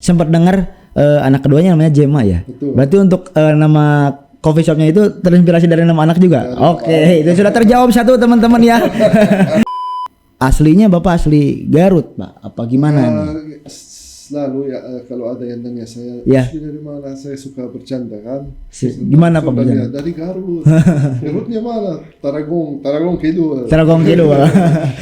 sempat dengar anak keduanya namanya Jema ya. Betul. Berarti untuk nama coffee shopnya itu terinspirasi dari nama anak juga. Oke, itu sudah terjawab satu teman-teman ya. Aslinya Bapak asli Garut, Pak? Apa gimana nih? Selalu ya kalau ada yang tanya saya asli dari mana, saya suka bercanda kan. Gimana Pak bercanda? Dari Garut. Garutnya mana? Taragong Kidul. Taragong Kidul.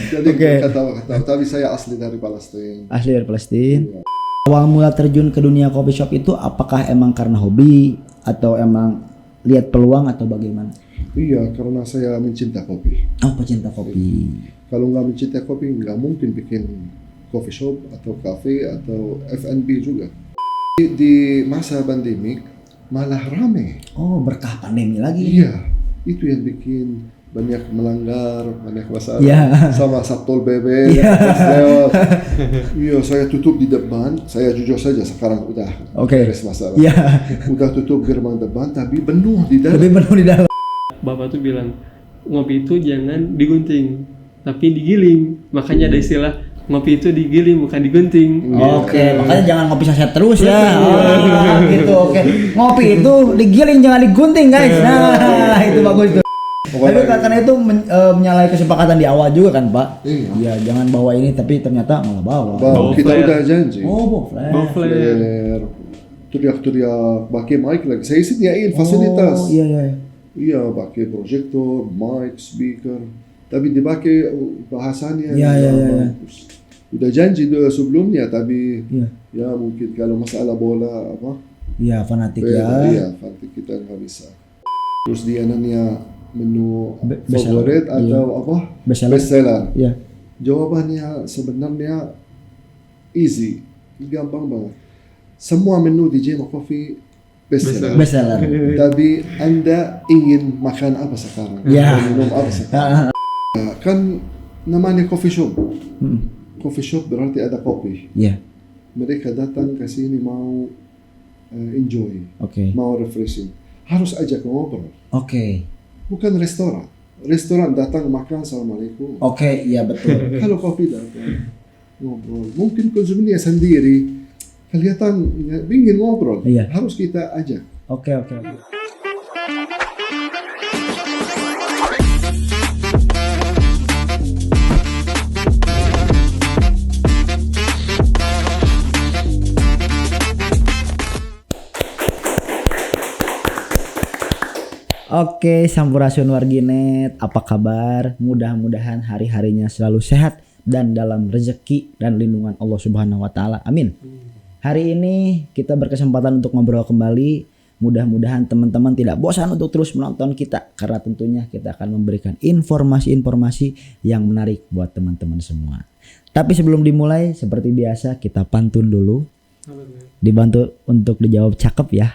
Jadi kata-kata, tapi saya asli dari Palestina. Asli dari Palestina. Awal mula terjun ke dunia coffee shop itu apakah emang karena hobi atau emang lihat peluang atau bagaimana? Iya, karena saya mencinta kopi. Oh, pecinta kopi. Kalau nggak mencinta kopi, nggak mungkin bikin coffee shop atau cafe atau F&B juga. Di masa pandemik malah rame. Oh, berkah pandemi lagi. Iya, itu yang bikin banyak melanggar, banyak masalah sama Satpol PP. Iya, saya tutup di depan. Saya jujur saja sekarang udah beres masalah. Udah tutup gerbang depan, tapi penuh di dalam. Bapak tuh bilang ngopi itu jangan digunting, tapi digiling. Makanya ada istilah ngopi itu digiling bukan digunting. Oke, makanya jangan ngopi saset terus ya. Gitu. Oke. Ngopi itu digiling jangan digunting, guys. Nah, itu bagus tuh. Tapi karena itu menyalahi kesepakatan di awal juga kan, Pak? Iya, jangan bawa ini tapi ternyata malah bawa. Kita udah janji. Oh, bawa flare. Teriak-teriak, pakai mic lagi. Saya sediain fasilitas. Iya, pakai proyektor, mic, speaker. Tapi dipakai bahasanya. Udah janji sebelumnya, tapi ya mungkin kalau masalah bola apa? Iya, fanatik Iya, fanatik kita nggak bisa. Terus dia nanya menu favorit atau apa? Bestseller. Iya. Jawabannya sebenarnya easy, gampang banget. Semua menu di Jema Coffee bestseller. Tapi Anda ingin makan apa sekarang? Minum apa sekarang? Kan namanya coffee shop. Coffee shop berarti ada kopi. Mereka datang ke sini mau enjoy, mau refreshing. Harus ajak ngobrol. Bukan restoran. Restoran datang makan assalamualaikum. Iya betul. Kalau kopi datang ngobrol, mungkin konsumennya sendiri kelihatan ingin ngobrol. Harus kita ajak. Oke. Oke, Sampurasun Warginet, apa kabar? Mudah-mudahan hari-harinya selalu sehat dan dalam rezeki dan lindungan Allah Subhanahu wa taala. Amin. Hari ini kita berkesempatan untuk ngobrol kembali. Mudah-mudahan teman-teman tidak bosan untuk terus menonton kita karena tentunya kita akan memberikan informasi-informasi yang menarik buat teman-teman semua. Tapi sebelum dimulai, seperti biasa kita pantun dulu. Dibantu untuk dijawab cakep ya.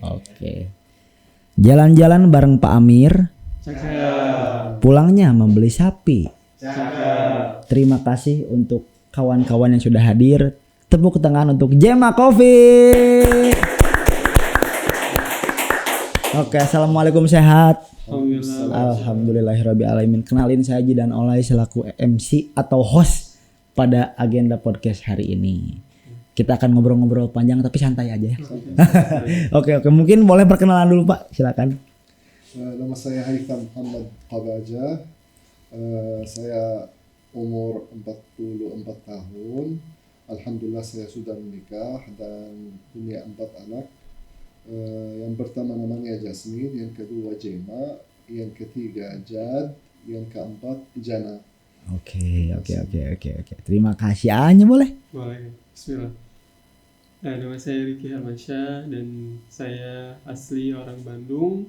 Oke. Jalan-jalan bareng Pak Amir. Cakep. Pulangnya membeli sapi. Cakep. Terima kasih untuk kawan-kawan yang sudah hadir. Tepuk tangan untuk Jema Coffee. Oke, assalamualaikum, sehat. Alhamdulillahirrabbilalamin. Kenalin saya Jidan Olay selaku MC atau host pada agenda podcast hari ini. Kita akan ngobrol-ngobrol panjang tapi santai aja ya. Oke, mungkin boleh perkenalan dulu Pak, silakan. Nama saya Haitham Muhammad Qabaja. Saya umur 44 tahun. Alhamdulillah saya sudah menikah dan punya 4 anak. Yang pertama namanya Jasmine, yang kedua Jema, yang ketiga Jad, yang keempat Jana. Oke. Terima kasih. Hanya boleh? Boleh. Bismillah. Nama saya Riki Hermansyah dan saya asli orang Bandung.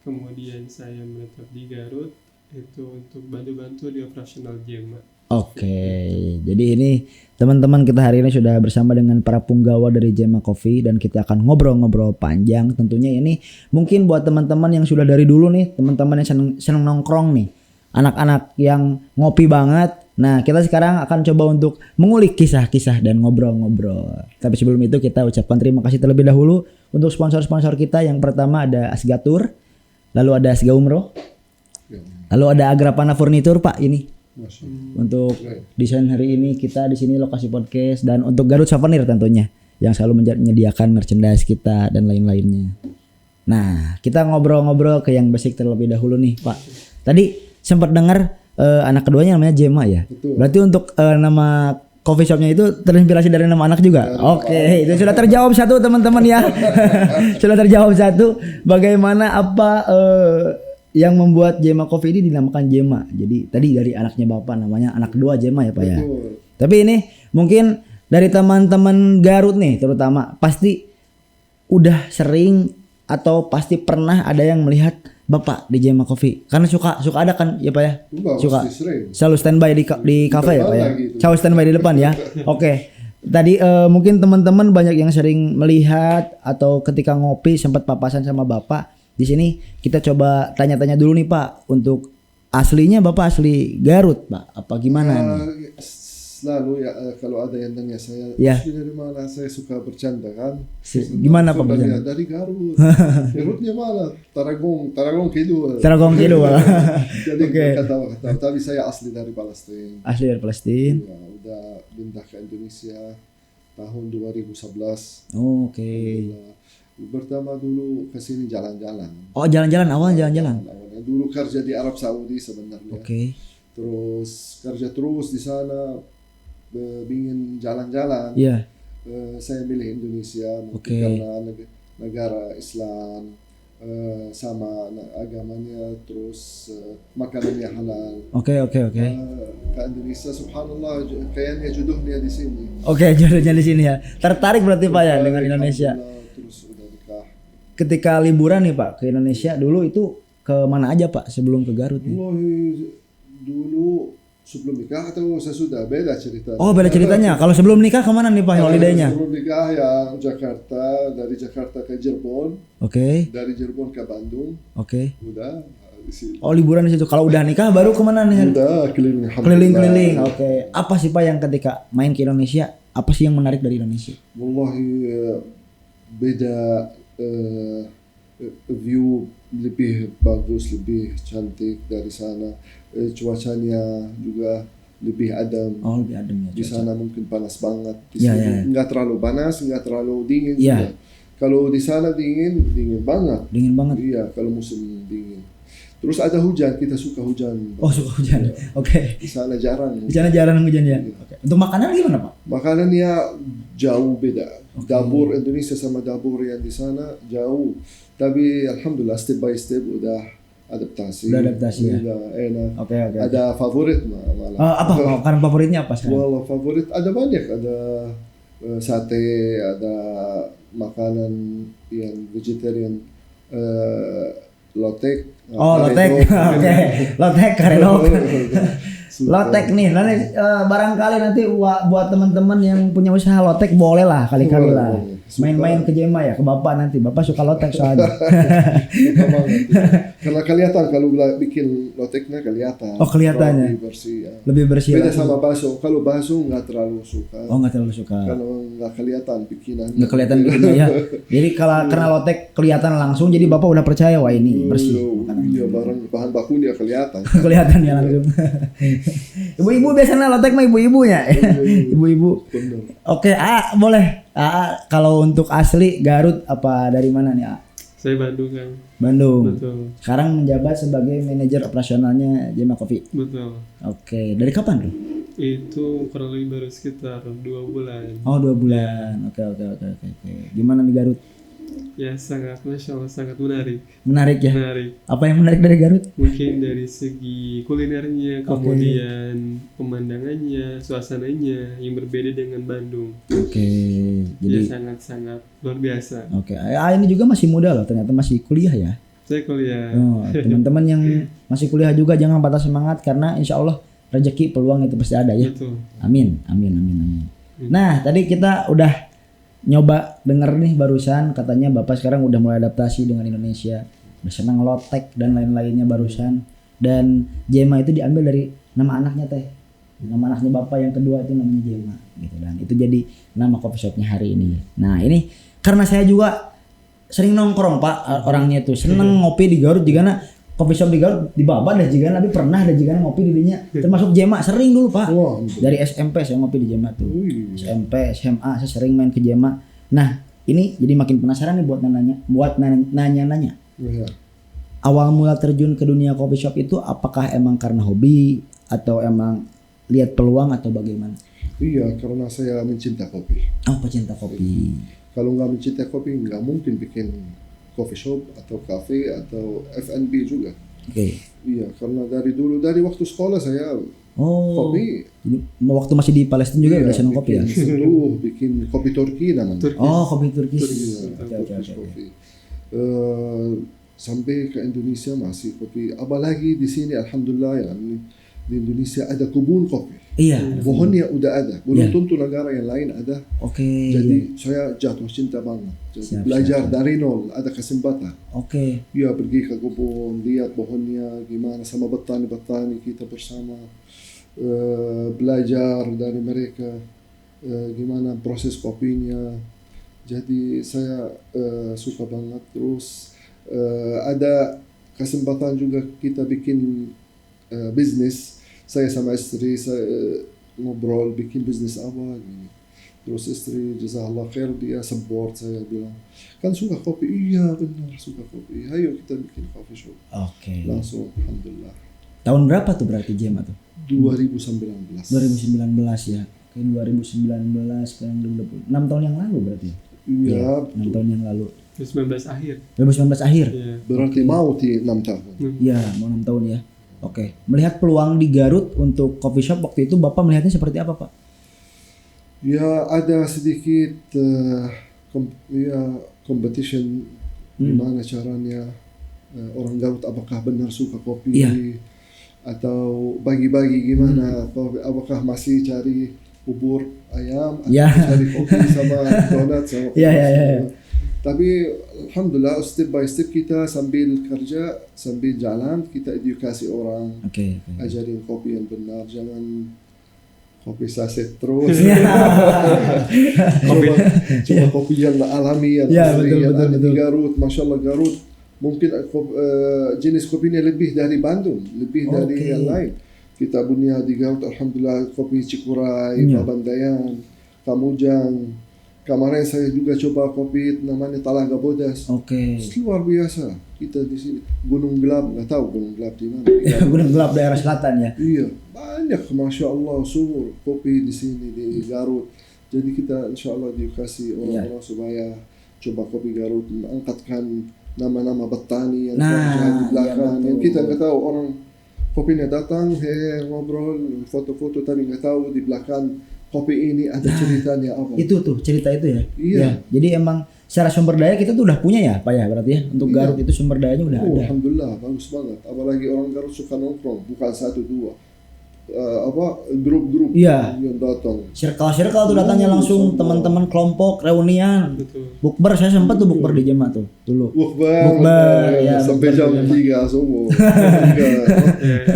Kemudian saya menetap di Garut itu untuk bantu-bantu di operasional Jema. Jadi ini teman-teman, kita hari ini sudah bersama dengan para punggawa dari Jema Coffee dan kita akan ngobrol-ngobrol panjang. Tentunya ini mungkin buat teman-teman yang sudah dari dulu nih, teman-teman yang seneng nongkrong nih, anak-anak yang ngopi banget. Nah, kita sekarang akan coba untuk mengulik kisah-kisah dan ngobrol-ngobrol. Tapi sebelum itu kita ucapkan terima kasih terlebih dahulu untuk sponsor-sponsor kita. Yang pertama ada Asgatur, lalu ada Asga Umroh, lalu ada Agrapana Furnitur Pak ini. Untuk desain hari ini kita di sini lokasi podcast dan untuk Garut Souvenir tentunya. yang selalu menyediakan merchandise kita dan lain-lainnya. Nah, kita ngobrol-ngobrol ke yang basic terlebih dahulu nih, Pak. Tadi sempat dengar anak keduanya namanya Jema ya. Betul. Berarti untuk nama coffee shopnya itu terinspirasi dari nama anak juga. Oke, itu sudah terjawab satu teman-teman ya. Sudah terjawab satu. Bagaimana apa yang membuat Jema Coffee ini dinamakan Jema? Jadi tadi dari anaknya Bapak namanya anak kedua Jema ya Pak ya. Betul. Tapi ini mungkin dari teman-teman Garut nih terutama pasti udah sering atau pasti pernah ada yang melihat Bapak di Jema Coffee karena suka ada kan ya Pak ya. Suka Pasti sering. selalu standby di kafe ya Pak ya. Gitu. Selalu standby di depan ya. Oke. Tadi mungkin teman-teman banyak yang sering melihat atau ketika ngopi sempat papasan sama Bapak. Di sini kita coba tanya-tanya dulu nih Pak untuk aslinya Bapak asli Garut Pak. Apa gimana nih? Selalu ya kalau ada yang tanya saya, Ya. "Asli dari mana?" Saya suka bercanda kan. Gimana Pak bercanda? Dari Garut. Garutnya mana? Taragong Kidul. Taragong Kidul. Jadi Oke. kata tapi saya asli dari Palestina. Asli dari Palestina. Ya, udah pindah ke Indonesia tahun 2011. Oh, oke. Alhamdulillah. Pertama dulu ke sini jalan-jalan. Oh, jalan-jalan awal jalan-jalan. Awalnya dulu kerja di Arab Saudi sebenarnya. Oke. Terus kerja terus di sana, ingin jalan-jalan. Iya. Saya milih Indonesia mungkin Oke. karena negara Islam, sama agamanya, terus makanannya halal. Oke. Ke Indonesia, subhanallah, kayaknya jodohnya di sini. Oke, jodohnya di sini ya. Tertarik berarti Pak ya dengan Indonesia. Alhamdulillah, terus udah nikah. Ketika liburan nih Pak ke Indonesia dulu itu ke mana aja Pak sebelum ke Garut nih? Wallahi, dulu sebelum nikah atau sesudah beda cerita. Oh, beda ceritanya. Kalau sebelum nikah kemana nih Pak holiday-nya? Sebelum nikah yang Jakarta, dari Jakarta ke Cirebon, Oke. dari Cirebon ke Bandung, Oke. udah di sini. Oh, liburan di situ. Kalau udah nikah baru kemana nih? Udah keliling. Keliling-keliling. Oke. Apa sih Pak yang ketika main ke Indonesia, apa sih yang menarik dari Indonesia? Wallahi beda, view lebih bagus, lebih cantik dari sana. Cuacanya juga lebih adem. Oh, lebih adem ya. Di cuaca. sana mungkin panas banget. Di Ya, sini ya. nggak terlalu panas, nggak terlalu dingin. Ya. juga. Kalau di sana dingin banget. Dingin banget. Iya, kalau musim dingin. Terus ada hujan, kita suka hujan. Oh, suka hujan. Oke. Di sana jarang. Di sana jarang hujan ya. Iya. Oke. Untuk makanan gimana Pak? Makanannya jauh beda. Oke. Dapur Indonesia sama dapur yang di sana jauh. Tapi alhamdulillah step by step udah adaptasi. Udah adaptasi ya. Udah enak. Oke. Ada favorit malah. Apa makanan favoritnya apa sekarang? Wah, favorit ada banyak. Ada sate, ada makanan yang vegetarian, lotek. Oh, lotek. Oke. Lotek karedok. Lotek nih, nanti barangkali nanti buat teman-teman yang punya usaha lotek boleh lah kali-kali lah. Suka. Main-main ke Jema ya, ke Bapak nanti. Bapak suka lotek soalnya. Suka banget. Karena kelihatan kalau bikin loteknya kelihatan. Oh, kelihatannya. Lebih bersih. Ya. Lebih bersih Beda lagi. sama bakso. Kalau bakso nggak terlalu suka. Oh, nggak terlalu suka. Kalau nggak kelihatan bikinannya. Nggak kelihatan bikinnya ya. Jadi karena lotek kelihatan langsung, jadi Bapak udah percaya wah ini bersih. Iya, bahan bakunya kelihatan. Kelihatan ya langsung. Ibu-ibu biasanya lotek mah ibu-ibunya. Ibu-ibu. Bener. Oke, boleh. Kalau untuk asli Garut apa dari mana nih? Saya Bandung kan. Bandung. Betul. Sekarang menjabat sebagai manajer operasionalnya Jema Coffee. Betul. Oke, dari kapan tuh? Itu kurang lebih baru sekitar 2 bulan. Oh, 2 bulan. Oke. Gimana nih Garut? Ya sangat, Masya Allah, sangat menarik. Menarik ya? Menarik. Apa yang menarik dari Garut? Mungkin dari segi kulinernya, kemudian pemandangannya, suasananya yang berbeda dengan Bandung. Oke, Jadi jadi sangat-sangat luar biasa. oke. Ini juga masih muda loh, ternyata masih kuliah ya. Saya kuliah. Oh, teman-teman yang masih kuliah juga jangan patah semangat karena insya Allah rezeki peluang itu pasti ada ya. Betul. Amin. Nah, tadi kita udah nyoba denger nih barusan katanya Bapak sekarang udah mulai adaptasi dengan Indonesia. Udah senang lotek dan lain-lainnya barusan. Dan Jema itu diambil dari nama anaknya teh. Nama anaknya Bapak yang kedua itu namanya Jema gitu, dan itu jadi nama coffee shopnya hari ini. Nah, ini karena saya juga sering nongkrong Pak, orangnya tuh seneng ngopi di Garut juga. coffee shop di Garut di Baba dah jigan, tapi pernah ada jigan ngopi di dinya. Termasuk Jema sering dulu Pak. Wah, Dari SMP saya ngopi di Jema tuh. Wih. SMP, SMA saya sering main ke Jema. Nah, ini jadi makin penasaran nih buat nanya-nanya. Ya. Awal mula terjun ke dunia coffee shop itu apakah emang karena hobi atau emang lihat peluang atau bagaimana? Iya, karena saya mencinta kopi. Oh, pecinta kopi. Kalau nggak mencinta kopi, nggak mungkin bikin coffee shop atau cafe atau F&B juga. Oke. Iya, karena dari waktu sekolah saya Oh. kopi. Jadi, waktu masih di Palestina juga udah seneng kopi ya? Bikin kopi Turki namanya. Oh, kopi Turki. Iya, Oke. kopi. Sampai ke Indonesia masih kopi. Apalagi di sini, alhamdulillah ya, di Indonesia ada kebun kopi. Iya. Pohonnya udah ada. Belum Iya. tentu negara yang lain ada. Oke. Jadi saya jatuh cinta banget. Jadi Siap, belajar siap. dari nol, ada kesempatan. Oke. Ya pergi ke kebun, lihat pohonnya gimana sama petani-petani kita bersama. Belajar dari mereka gimana proses kopinya. Jadi saya suka banget. Terus ada kesempatan juga kita bikin bisnis. Saya sama istri saya ngobrol bikin bisnis apa gini. Terus istri jazakallah khair dia support, saya bilang kan suka kopi. Iya benar suka kopi, ayo kita bikin coffee shop. Oke. Langsung alhamdulillah. Tahun berapa tuh berarti Jema tuh? 2019. 2019 ya. Oke, 2019 sekarang 6 tahun yang lalu berarti. Iya, 6 tahun yang lalu. 2019 akhir. 2019 akhir. Iya. berarti mau di 6 tahun. Ya, mau 6 tahun ya. Oke. Melihat peluang di Garut untuk coffee shop waktu itu Bapak melihatnya seperti apa, Pak? Ya ada sedikit competition gimana caranya orang Garut apakah benar suka kopi Iya. atau bagi-bagi gimana apakah masih cari bubur ayam atau Ya. cari kopi sama donat sama Ya, ya, ya, ya. Tapi alhamdulillah step by step kita sambil kerja sambil jalan kita edukasi orang, Oke. ajarin kopi yang benar, jangan kopi saset terus. coba kopi yang alami yang Ya, asli, betul, yang betul, ada di betul. Garut. Masya Allah Garut mungkin jenis kopinya lebih dari Bandung, lebih dari Oke. yang lain. Kita punya di Garut alhamdulillah kopi Cikuray, Ya. Papandayan, Kamujang. Kemarin saya juga coba kopi namanya Talaga Bodas. Oke. Luar biasa. Kita di sini Gunung Gelap, nggak tahu Gunung Gelap di mana. Gunung Gelap daerah selatan ya. Iya, banyak masya Allah sumur kopi di sini di Garut. Jadi kita insya Allah edukasi orang-orang supaya coba kopi Garut, mengangkatkan nama-nama petani yang Nah, kerja di belakang. iya, betul. Yang kita nggak tahu orang kopinya datang, ngobrol, foto-foto tapi nggak tahu di belakang kopi ini ada ceritanya apa. Itu tuh cerita itu ya. Iya. Ya, jadi emang secara sumber daya kita tuh udah punya ya, Pak ya berarti ya. Untuk Iya. Garut itu sumber dayanya udah Oh, ada. alhamdulillah bagus banget. Apalagi orang Garut suka nongkrong, bukan satu dua. Grup-grup Iya. yang datang. Circle tuh datangnya langsung teman-teman kelompok reunian. Betul. Bukber saya sempat tuh bukber di Jema tuh dulu. Bukber, ya, sampai bukber jam di 3 subuh. 3,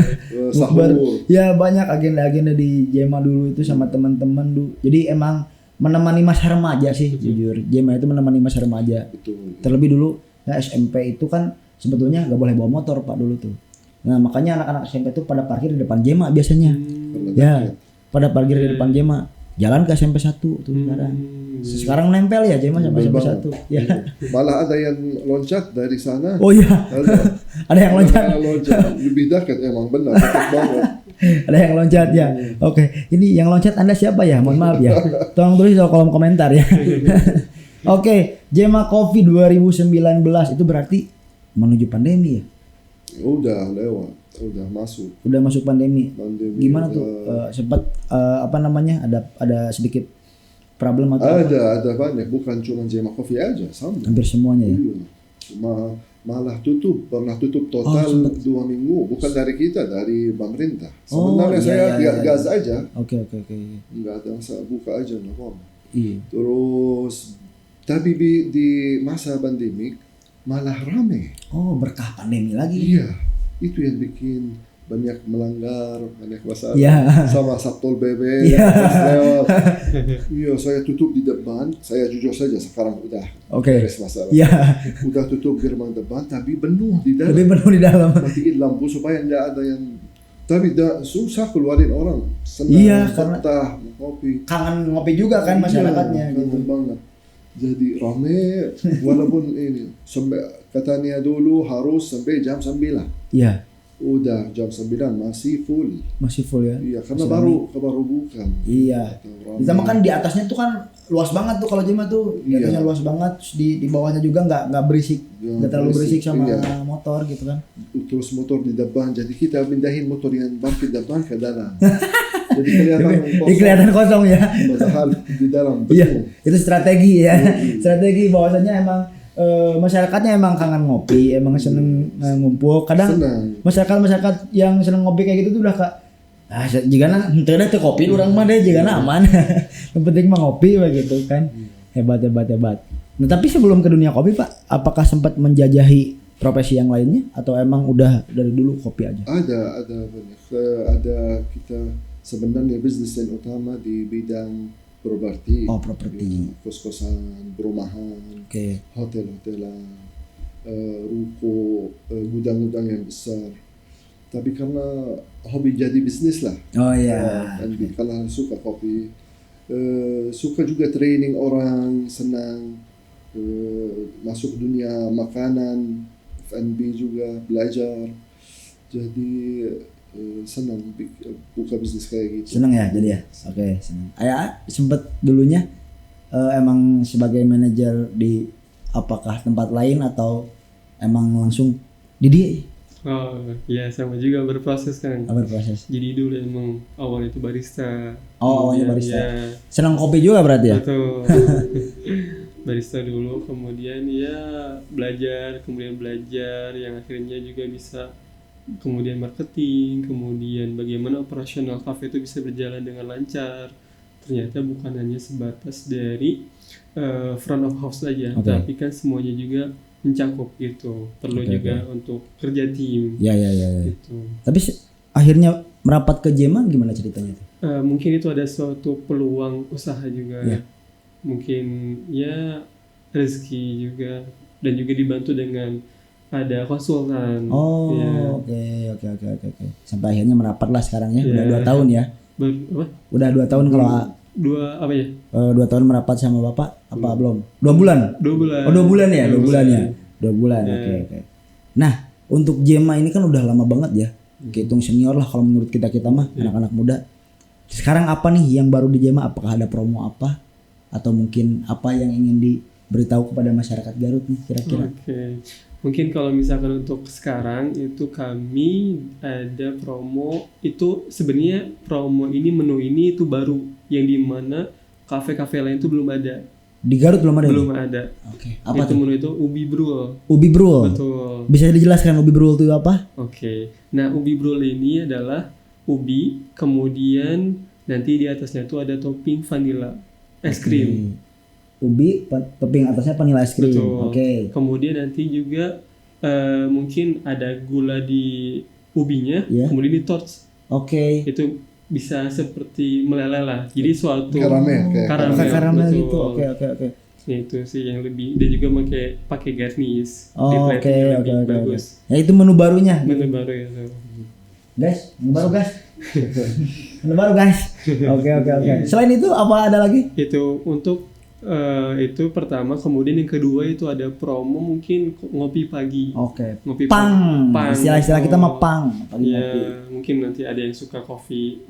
Bukber. sahur. Ya banyak agenda-agenda di Jema dulu itu sama teman-teman dulu. Jadi emang menemani masa remaja sih jujur. Jema itu menemani masa remaja. Betul. Terlebih dulu ya SMP itu kan sebetulnya nggak boleh bawa motor Pak dulu tuh. Nah makanya anak-anak SMP itu pada parkir di depan Jema biasanya. Karena Ya, dekat. pada parkir di depan Jema. Jalan ke SMP 1 tuh sekarang. Sekarang nempel ya Jema sampai SMP 1. Ya. Malah ada yang loncat dari sana. Oh iya, Ada, ada yang loncat. Ada yang loncat. Lebih dekat emang benar. Dekat banget. Ada yang loncat ya. Oke, ini yang loncat Anda siapa ya? Mohon maaf ya. Tolong tulis di kolom komentar ya. Oke, Jema Coffee 2019 itu berarti menuju pandemi ya? Udah lewat, udah masuk. Udah masuk pandemi. Pandemi Gimana udah- tuh? Sempat apa namanya? Ada sedikit problem atau apa? Ada banyak, bukan cuma Jema Coffee aja, sama. Hampir semuanya ya. Iya. Malah pernah tutup total sempet. 2 minggu, bukan dari kita, dari pemerintah. Oh, Sebenarnya iya, saya iya, iya. gas aja, Oke. nggak ada masalah, buka aja nggak apa-apa. Iya. Terus, tapi di masa pandemik malah rame. Oh, berkah pandemi lagi. Iya, itu yang bikin banyak melanggar, banyak masalah Ya. sama Satpol PP Ya. lewat. Iya, saya tutup di depan. Saya jujur saja sekarang udah Oke. beres masalah. Ya. Udah tutup gerbang depan, tapi penuh di dalam. Lebih penuh di dalam. Matiin lampu supaya tidak ada yang. Tapi susah keluarin orang. Senang, Iya, karena betah, kopi. kangen ngopi juga kan masyarakatnya Iya, gitu. kangen banget. Jadi rame, walaupun ini sampai katanya dulu harus sampai jam 9. Iya, Udah jam 9 masih full. masih full ya. Iya, karena Masih baru bukan. Iya. Atau Ditambah rame. kan di atasnya tuh kan luas banget tuh kalau Jema tuh. Di atasnya Iya. luas banget, terus di bawahnya juga nggak berisik. Nggak Nggak terlalu berisik sama iya. motor gitu kan. Terus motor di depan, jadi kita pindahin motor yang parkir depan ke dalam. Jadi kelihatan Ini kelihatan kosong ya. Padahal di dalam Iya, betul. itu strategi ya. Iya. Strategi bahwasanya emang masyarakatnya emang kangen ngopi, emang seneng ngumpul. Kadang Senang. masyarakat yang seneng ngopi kayak gitu tuh udah kak, jika henteu da teu kopi urang mah deh jika aman. Yang penting mah ngopi begitu kan. Hebat. Nah, tapi sebelum ke dunia kopi Pak, apakah sempat menjajahi profesi yang lainnya atau emang udah dari dulu kopi aja? Ada banyak. Ada kita sebenarnya bisnis yang utama di bidang properti. Oh, properti. Kos-kosan, perumahan, Oke. hotel-hotelan, ruko, gudang-gudang yang besar. Tapi karena hobi jadi bisnis lah. Oh iya. Dan karena suka kopi, suka juga training orang, senang masuk dunia makanan, F&B juga belajar. Jadi senang buka bisnis kayak gitu. Seneng ya jadi ya. Oke, seneng. Ayah sempet dulunya emang sebagai manajer di apakah tempat lain atau emang langsung di dia? Oh ya, sama juga berproses kan. Apa proses? Jadi dulu emang awal itu barista. Oh, awalnya Kemudian barista. Ya, Seneng kopi juga berarti ya? betul. Barista dulu, kemudian ya belajar, yang akhirnya juga bisa kemudian marketing, kemudian bagaimana operasional kafe itu bisa berjalan dengan lancar. Ternyata bukan hanya sebatas dari front of house saja, Oke. tapi kan semuanya juga mencakup gitu. Perlu Oke, juga untuk kerja tim Ya. gitu. Tapi akhirnya merapat ke Jema gimana ceritanya tuh? Mungkin itu ada suatu peluang usaha juga. Ya. Mungkin ya rezeki juga, dan juga dibantu dengan ada konsultan. Oh, Ya. oke. Sampai akhirnya merapat lah sekarang ya. Udah Ya. 2 tahun ya. Apa? Udah 2 tahun kalau 2 2 tahun merapat sama Bapak apa belum? 2 bulan. 2 bulan. Oh 2 bulan ya, 2 bulan ya. 2 bulan, Ya. oke. Nah, untuk Jema ini kan udah lama banget ya. Hitung senior lah kalau menurut kita mah, anak-anak muda. Sekarang apa nih yang baru di Jema? Apakah ada promo apa? Atau mungkin apa yang ingin diberitahu kepada masyarakat Garut nih kira-kira? Oke. Mungkin kalau misalkan untuk sekarang itu kami ada promo, itu sebenarnya promo ini, menu ini itu baru, yang dimana kafe-kafe lain itu belum ada. Di Garut belum ada? Belum nih? ada. Oke. Apa Itu tuh? menu itu ubi brul. Ubi Brul. Betul. Bisa dijelaskan Ubi Brul itu apa? Oke. Nah, ubi brul ini adalah ubi, kemudian nanti di atasnya itu ada topping vanilla, es krim. Ubi, topping atasnya vanilla es krim. Betul. Oke. Kemudian nanti juga mungkin ada gula di ubinya, Ya. kemudian di torch. Oke. Itu bisa seperti meleleh lah. Jadi suatu Karamel, kayak karamel, Pakai karamel betul. gitu. Oke. Ya, itu sih yang lebih, dan juga pakai garnish. Oh, Di oke, plating yang lebih oke. bagus. Ya itu menu barunya. Menu baru ya. Guys, menu baru guys. Menu baru guys. Oke. Selain itu apa ada lagi? Itu untuk itu pertama, kemudian yang kedua itu ada promo mungkin ngopi pagi. Oke. Ngopi Pang. pagi. Istilah-istilah kita mah pang. Pagi Ya, ngopi. mungkin nanti ada yang suka kopi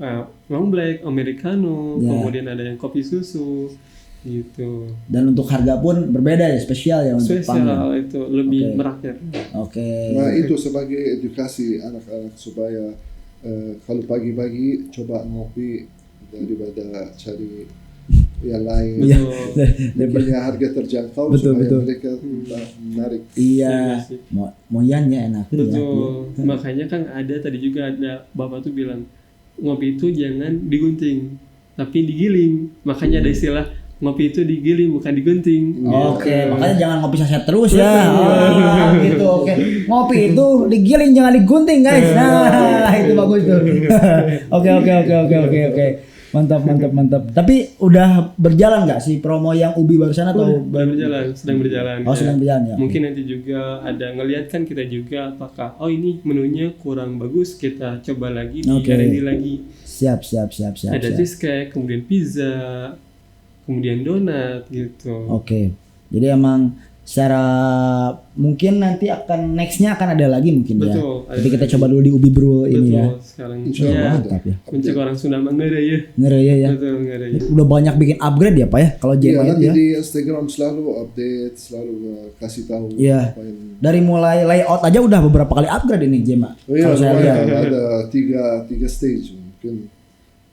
long black, americano, Ya. kemudian ada yang kopi susu gitu. Dan untuk harga pun berbeda ya, spesial ya untuk pang. Spesial itu lebih Oke. merakyat. Oke. Nah itu sebagai edukasi anak-anak supaya kalau pagi-pagi coba ngopi daripada cari yang lain. Iya. Bikinnya harga terjangkau Betul, supaya betul. mereka menarik. Iya. Iya sih. Moyan ya enak ya. Betul. Makanya kan ada tadi juga ada Bapak tuh bilang ngopi itu jangan digunting, tapi digiling. Makanya ada istilah ngopi itu digiling bukan digunting. Oke, makanya jangan ngopi saset terus ya. Gitu. Oke. Ngopi itu digiling jangan digunting, guys. Nah, itu bagus tuh. Oke. Mantap. Tapi udah berjalan nggak sih promo yang Ubi barusan atau sedang berjalan. Oh, sedang berjalan ya. Mungkin nanti juga ada ngelihat kan kita juga apakah ini menunya kurang bagus, kita coba lagi di R&D lagi. Siap. Ada cheesecake, kemudian pizza, kemudian donat gitu. Oke. Jadi emang secara mungkin nanti nextnya akan ada lagi mungkin. Betul, ya. Jadi kita coba dulu di Ubi Bro ini ya. Sekarang mantap ya. Puncak orang Sunda ngeri ya. Ngeri ya. Betul, ngeri ya. Udah banyak bikin upgrade ya Pak ya kalau Jema itu ya. Di Instagram selalu update, selalu kasih tahu. Iya. Dari mulai layout aja udah beberapa kali upgrade ini Jema. Iya, ada tiga stage mungkin.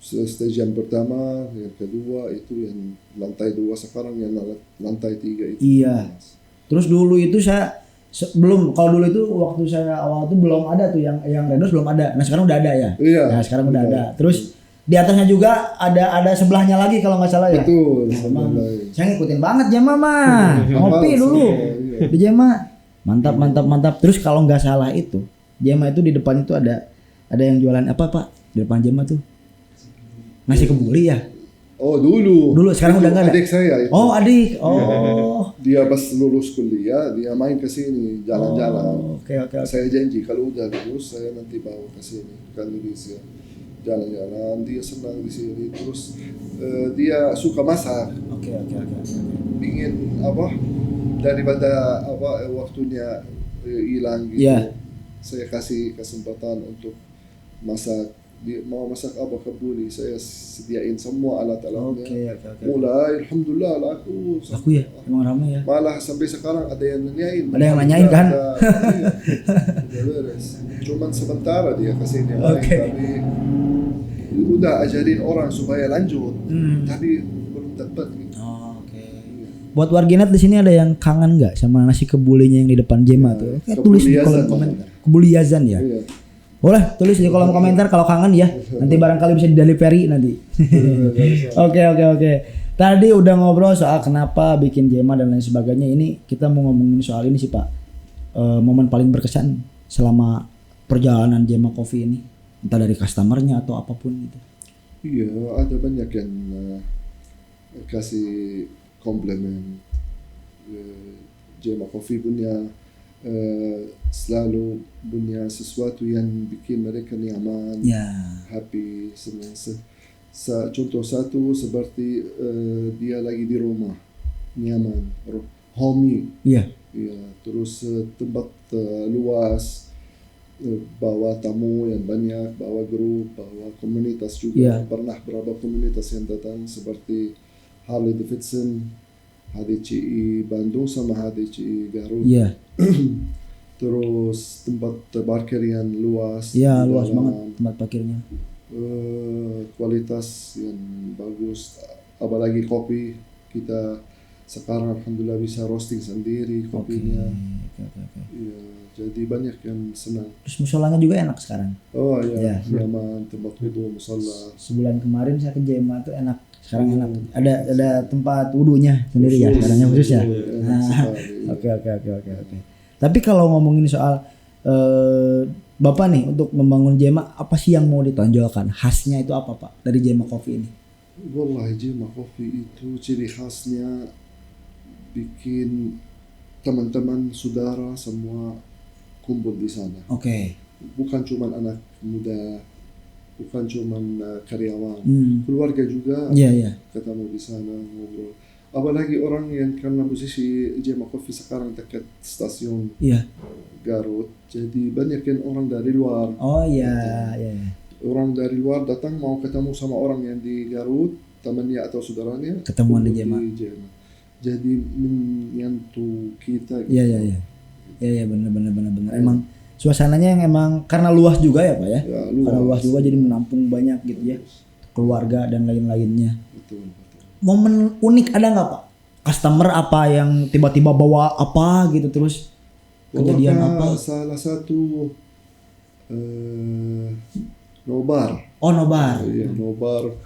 Stage yang pertama, yang kedua itu yang lantai 2, sekarang yang lantai 3 itu. Iya. Terus dulu itu saya kalau dulu itu waktu saya awal itu belum ada tuh yang Redos belum ada. Nah sekarang udah ada ya. Iya. Nah sekarang udah ada. Terus di atasnya juga ada sebelahnya lagi kalau nggak salah ya. Betul. Nah, saya ngikutin banget Jema mah. Ngopi dulu di Jema. Mantap. Terus kalau nggak salah itu Jema itu di depan itu ada yang jualan apa Pak? Di depan Jema tuh nasi kebuli ya. Oh dulu sekarang udah nggak ada. Adik saya itu. Oh adik. Oh. Dia pas lulus kuliah dia main ke sini jalan-jalan. Oke. Saya janji kalau udah lulus saya nanti bawa ke sini ke Indonesia jalan-jalan. Dia senang di sini terus dia suka masak. Oke. Ingin daripada waktunya hilang gitu. Yeah. Saya kasih kesempatan untuk masak. Dia mau masak apa kebuli, saya sediain semua alat-alatnya. Oke. Mulai alhamdulillah laku ya, emang ramai ya. Malah sampai sekarang ada yang nanyain. Ada yang nanyain kan? Udah beres. Cuman sementara dia kesini tapi udah ajarin orang supaya lanjut. Tapi belum dapat gitu. Buat warganet di sini ada yang kangen nggak sama nasi kebulinya yang di depan Jema tuh? Tulis di kolom komentar. Kebuli Yazan ya. Iya. Boleh tulis di kolom komentar kalau kangen ya. Nanti barangkali bisa di-delivery nanti. Oke. Tadi udah ngobrol soal kenapa bikin Jema dan lain sebagainya. Ini kita mau ngomongin soal ini sih Pak. Momen paling berkesan selama perjalanan Jema Coffee ini. Entah dari customernya atau apapun gitu. Iya, ada banyak yang kasih komplimen. Jema Coffee punya selalu punya sesuatu yang bikin mereka nyaman, happy, senang. Contoh satu seperti dia lagi di rumah, nyaman, homey. Iya. Terus tempat luas, bawa tamu yang banyak, bawa grup, bawa komunitas juga. Pernah berapa komunitas yang datang seperti Harley Davidson, HDCI Bandung sama HDCI Garut. Terus tempat parkir yang luas. Iya, luas banget tempat parkirnya. Kualitas yang bagus, apalagi kopi kita sekarang alhamdulillah bisa roasting sendiri kopinya. Iya, jadi banyak yang senang. Terus musolanya juga enak sekarang. Oh iya, nyaman, tempat wudu, musola. Sebulan kemarin saya ke Jema tuh enak. Sekarang enak. Ada tempat wudunya sendiri ya, sekarangnya khusus ya. Oke. Tapi kalau ngomongin soal Bapak nih untuk membangun Jema, apa sih yang mau ditonjolkan? Khasnya itu apa Pak dari Jema Coffee ini? Wallahi Jema Coffee itu ciri khasnya bikin teman-teman saudara semua kumpul di sana. Oke. Bukan cuma anak muda, bukan cuma karyawan, keluarga juga ketemu di sana ngobrol. Apalagi orang yang karena posisi Jema Coffee sekarang dekat stasiun Garut, jadi banyak yang orang dari luar. Orang dari luar datang mau ketemu sama orang yang di Garut, temannya atau saudaranya, ketemuan di Jema. Jadi menyentuh kita. Iya, benar. Emang suasananya yang emang karena luas juga ya Pak ya. Karena luas juga jadi menampung banyak gitu ya, keluarga dan lain-lainnya. Betul. Momen unik ada nggak Pak? Customer apa yang tiba-tiba bawa apa gitu terus kejadian apa? Salah satu nobar. Oh nobar. Iya, nobar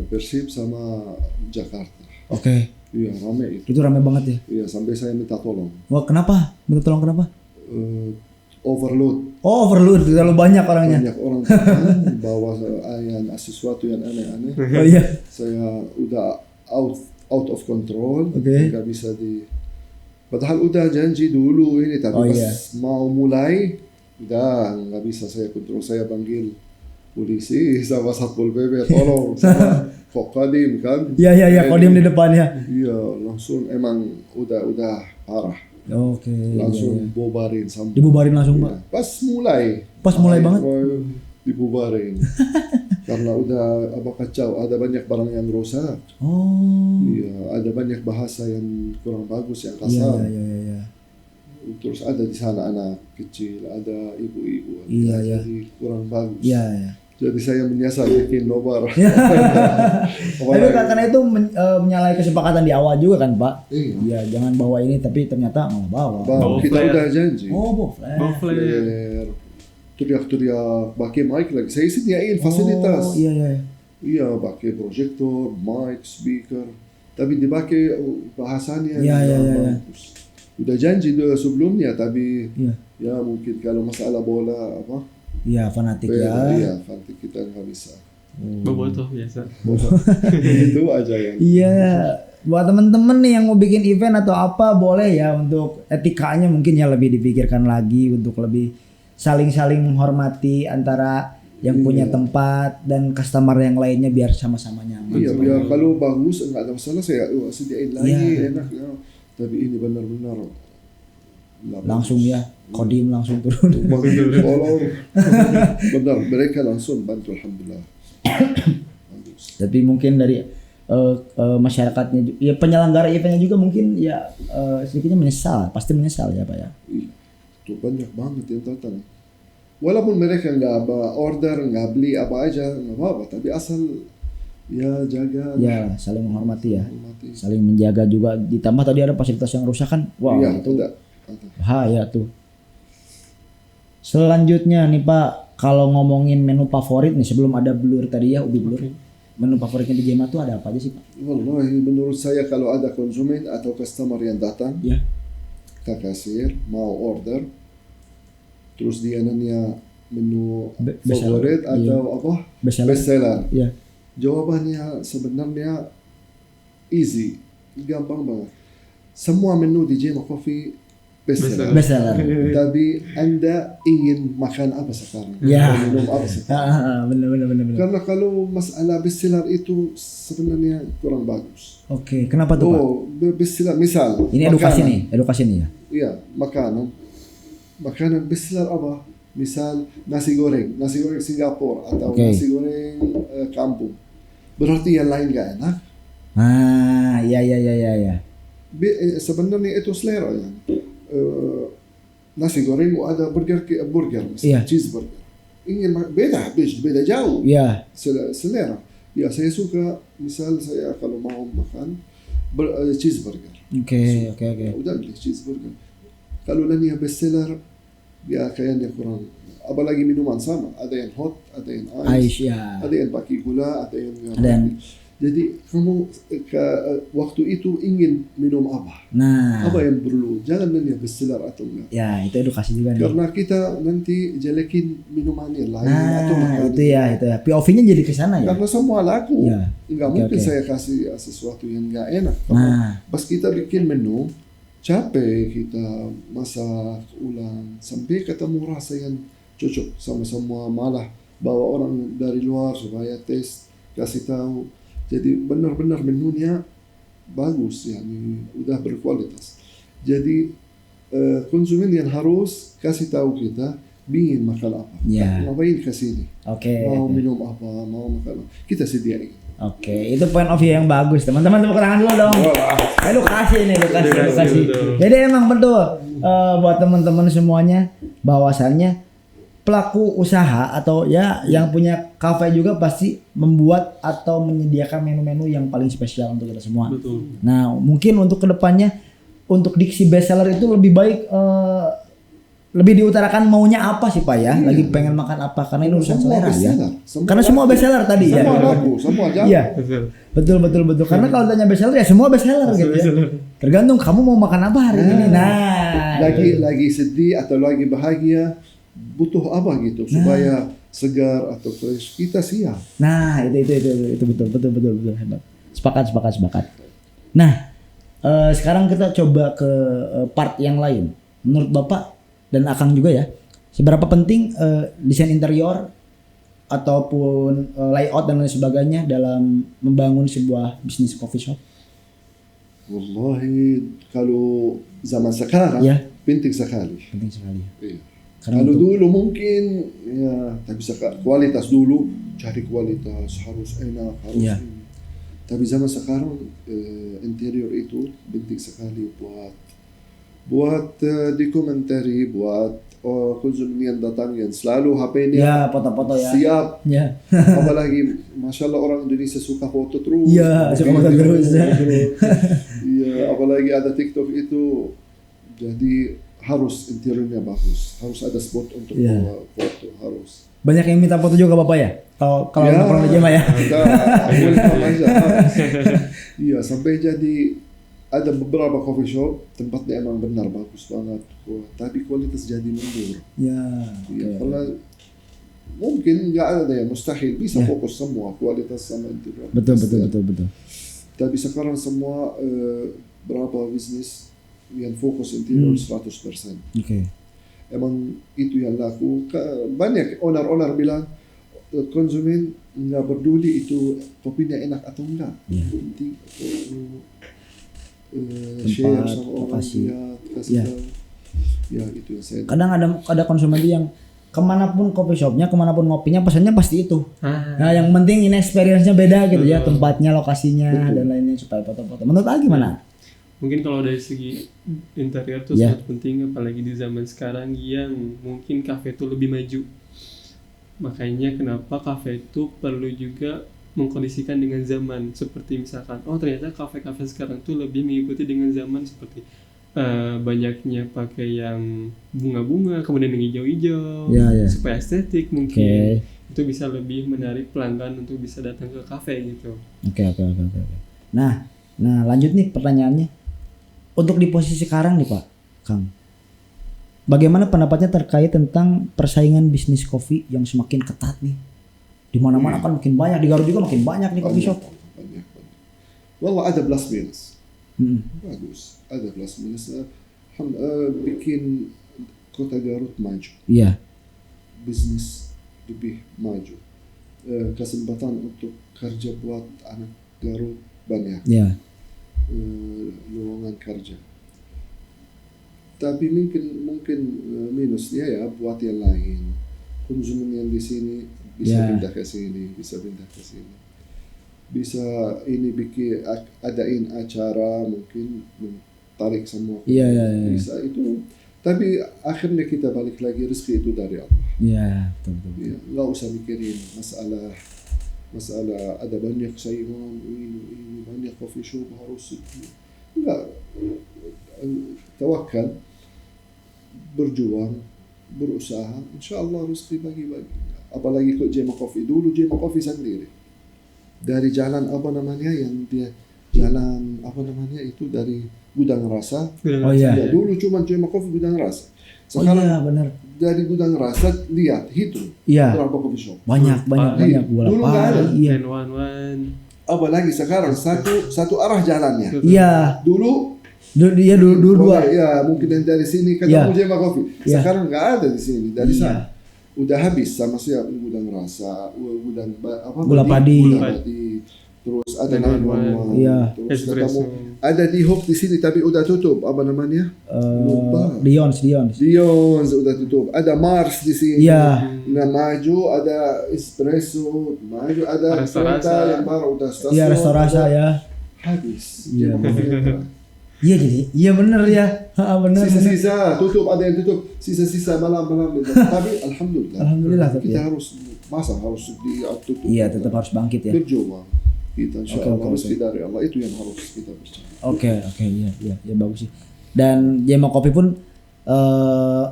Persib sama Jakarta. Oke. Iya, rame itu. Itu rame banget ya. Iya, sampai saya minta tolong. Wah, kenapa? Minta tolong kenapa? Overload. Oh, overload, terlalu banyak orangnya. Banyak orang datang bawa sesuatu yang aneh-aneh. Oh iya. Saya udah out of control. Oke. Nggak bisa padahal udah janji dulu ini, tapi Oh, pas iya. mau mulai udah nggak bisa saya kontrol. Saya panggil polisi sama satpol pp, tolong sama Kodim kan. Iya, Kodim di depannya. Iya, langsung emang udah parah. Oke. Langsung Iya. bubarin sama. Dibubarin langsung, Pak. Iya. Pas mulai banget. dibubarin. Karena udah kacau, ada banyak barang yang rusak. Oh. Iya, ada banyak bahasa yang kurang bagus, yang Iya. kasar. Iya. Terus ada di sana anak kecil, ada ibu-ibu. Iya. Jadi kurang bagus. Iya. Jadi saya menyasar bikin nobar. Tapi karena itu menyalahi kesepakatan di awal juga kan, Pak? Iya. Iya, jangan bawa ini, tapi ternyata malah bawa. Bawa Kita flare. udah janji. Oh, Bawa flare. Flare. Teriak-teriak, pakai mic lagi. Saya sediain fasilitas. Oh, iya. Iya, pakai proyektor, mic, speaker. Tapi dipakai bahasanya Iya. bagus. Udah janji dulu sebelumnya, tapi Iya. ya mungkin kalau masalah bola Iya, fanatik beda, ya. iya, fanatik kita nggak bisa. Bobotoh biasa. Itu aja yang. Iya, buat temen-temen nih yang mau bikin event atau apa boleh ya, untuk etikanya mungkin ya lebih dipikirkan lagi, untuk lebih saling-saling menghormati antara yang punya tempat dan customer yang lainnya biar sama-sama nyaman. Iya, biar kalau bagus nggak ada masalah, saya sediain lagi, Iya. enak ya. Tapi ini benar-benar Langsung ya, Kodim langsung turun. Tolong. Benar, mereka langsung bantu, alhamdulillah. Bagus. Tapi mungkin dari masyarakatnya, ya penyelenggara eventnya juga mungkin ya sedikitnya menyesal, pasti menyesal ya Pak ya. Iya, itu banyak banget yang datang. Walaupun mereka nggak order, nggak beli apa aja, nggak apa-apa. Tapi asal ya jaga. Ya saling menghormati ya, Hormati. saling menjaga juga. Ditambah tadi ada fasilitas yang rusak kan, wah Iya, itu ada. bahaya tuh. Selanjutnya nih Pak, kalau ngomongin menu favorit nih sebelum ada blur tadi ya, ubi blur. Oke. Menu favoritnya di Jema tuh ada apa aja sih Pak? Wallahi menurut saya kalau ada konsumen atau customer yang datang Ya. ke kasir mau order, terus dia nanya menu Bestseller, favorit atau apa Bestseller. bestseller. Ya. Jawabannya sebenarnya easy, gampang banget. Semua menu di Jema Coffee bestseller. Bestseller. Tapi Anda ingin makan apa sekarang? Ya. Atau minum apa sekarang? Bener. Karena kalau masalah bestseller itu sebenarnya kurang bagus. Oke, kenapa tuh Pak? Oh, bestseller misal. Ini edukasi makanan. nih, edukasi nih ya. Iya, makanan bestseller apa? Misal nasi goreng Singapura atau Oke. nasi goreng kampung. Berarti yang lain gak enak. Ah, iya. Sebenarnya itu selera ya. Nasi goreng ada burger misalnya, Iya. cheeseburger. Ingin beda jauh. Iya. Selera. Ya saya suka, misal saya kalau mau makan cheeseburger. Oke. Udah beli cheeseburger. Kalau nanya bestseller, ya kayaknya kurang. Apalagi minuman sama, ada yang hot, ada yang ice, Aisyah. ada yang pakai gula, ada yang nggak Ada yang- pakai. Jadi kamu waktu itu ingin minum apa? Nah, Apa yang perlu? Jangan nanya bestseller atau enggak. ya itu edukasi juga nih. Karena kita nanti jelekin minumannya lain atau Nah, makanan. itu ya. POV-nya jadi ke sana ya. Karena semua laku. Iya. Enggak Oke, mungkin oke. saya kasih sesuatu yang enggak enak. Karena Nah, pas kita bikin menu, capek kita masak ulang sampai ketemu rasa yang cocok sama semua, malah bawa orang dari luar supaya tes, kasih tahu. Jadi benar-benar menunya bagus, yani udah berkualitas. Jadi konsumen yang harus kasih tahu kita ingin makan apa, Ya. ngapain ke sini, oke. mau minum apa, mau makan apa, kita sediain. Oke, itu point of view yang bagus. Teman-teman tepuk tangan dulu dong. Edukasi nih, edukasi. Betul. Jadi emang betul buat teman-teman semuanya bahwasannya pelaku usaha atau ya yang punya kafe juga pasti membuat atau menyediakan menu-menu yang paling spesial untuk kita semua. Betul. Nah, mungkin untuk kedepannya untuk diksi bestseller itu lebih baik lebih diutarakan maunya apa sih Pak ya? Lagi pengen makan apa? Karena ini urusan selera ya. Karena semua best seller tadi ya. Semua laku, semua jalan. Iya. Betul. Karena kalau tanya best seller ya semua best seller gitu ya. Tergantung kamu mau makan apa hari ini. Nah, lagi sedih atau lagi bahagia butuh apa gitu supaya segar atau fresh, kita siap. Nah, itu betul hebat. Sepakat. Nah, sekarang kita coba ke part yang lain. Menurut Bapak dan Akang juga ya, seberapa penting desain interior ataupun layout dan lain sebagainya dalam membangun sebuah bisnis coffee shop? Wallahi kalau zaman sekarang penting sekali. Iya. Kalau dulu mungkin ya tapi kualitas dulu, cari kualitas harus enak, harus ini. Tapi zaman sekarang interior itu penting sekali buat dokumentari, buat konsumen yang datang yang selalu HP-nya foto-foto ya siap. Apalagi Masya Allah orang Indonesia suka foto terus. Suka foto terus. Iya, apalagi ada TikTok itu, jadi harus interiornya bagus, harus ada spot untuk foto, harus. Banyak yang minta foto juga Bapak ya? Kalau nongkrong di Jema ya? Iya, sampai jadi ada beberapa coffee shop tempatnya emang benar bagus banget, tapi kualitas jadi mundur. Karena mungkin nggak ada ya, mustahil bisa fokus semua kualitas sama interior. Betul. Tapi sekarang semua berapa bisnis yang fokus interior 100%. Emang itu yang laku. Banyak owner bilang konsumen nggak peduli itu kopinya enak atau enggak. Penting share sama orang, kasih tahu. Ya itu yang saya. Kadang ada konsumen yang kemanapun coffee shopnya, kemanapun ngopinya, pesannya pasti itu. Nah, yang penting ini experience-nya beda gitu ya, tempatnya, lokasinya dan lainnya supaya foto-foto. Menurut A gimana? Mungkin kalau dari segi interior tuh sangat penting, apalagi di zaman sekarang yang mungkin kafe itu lebih maju. Makanya kenapa kafe itu perlu juga mengkondisikan dengan zaman, seperti misalkan ternyata kafe-kafe sekarang tuh lebih mengikuti dengan zaman, seperti banyaknya pakai yang bunga-bunga kemudian yang hijau-hijau supaya estetik, mungkin itu bisa lebih menarik pelanggan untuk bisa datang ke kafe gitu. Oke. Nah lanjut nih pertanyaannya, untuk di posisi sekarang nih Pak Kang, bagaimana pendapatnya terkait tentang persaingan bisnis kopi yang semakin ketat nih? Di mana-mana kan makin banyak, di Garut juga makin banyak nih coffee shop. Banyak. Wallah ada plus minus. Bagus, ada plus minus. Bikin kota Garut maju. Iya. Bisnis lebih maju. Kesempatan untuk kerja buat anak Garut banyak. Iya. Lowongan kerja. Tapi mungkin minusnya ya buat yang lain. Konsumen yang di sini bisa pindah ke sini, bisa ini bikin adain acara, mungkin tarik semua. Bisa itu. Tapi akhirnya kita balik lagi, rezeki itu dari Allah. Betul. Nggak usah mikirin masalah ada banyak saingan, ini banyak coffee shop harus enggak. Tawakal, berjuang, berusaha, insyaallah rezeki bagi-bagi. Apalagi kok Jema Coffee dulu, Jema Coffee sendiri dari jalan itu dari Gudang Rasa. Dulu cuma Jema Coffee Gudang Rasa. Sekarang benar. Dari Gudang Rasa lihat hitung berapa coffee shop. Banyak. Dulu nggak ada. Apalagi sekarang satu arah jalannya. Dulu dua. Mungkin yang dari sini ketemu Jema Coffee. Sekarang nggak ada di sini, dari sana. Udah habis sama siapa, Gudang Rasa, Gudang Gula Padi. Terus ada 911. Terus ketemu ada di Hope di sini tapi udah tutup, apa namanya? Lupa. Dions udah tutup. Ada Mars di sini. Nah, maju ada Espresso, maju ada kereta yang baru udah stasiun. Restorasi Habis. Bener ya. Bener. Sisa-sisa tutup, ada yang tutup. Sisa-sisa malam. Tapi alhamdulillah kita harus tutup. Tetap harus bangkit ya. Berjuang. Kita insyaallah mesti dari Allah, itu yang harus kita percaya. Oke, iya bagus sih. Dan Jema Coffee pun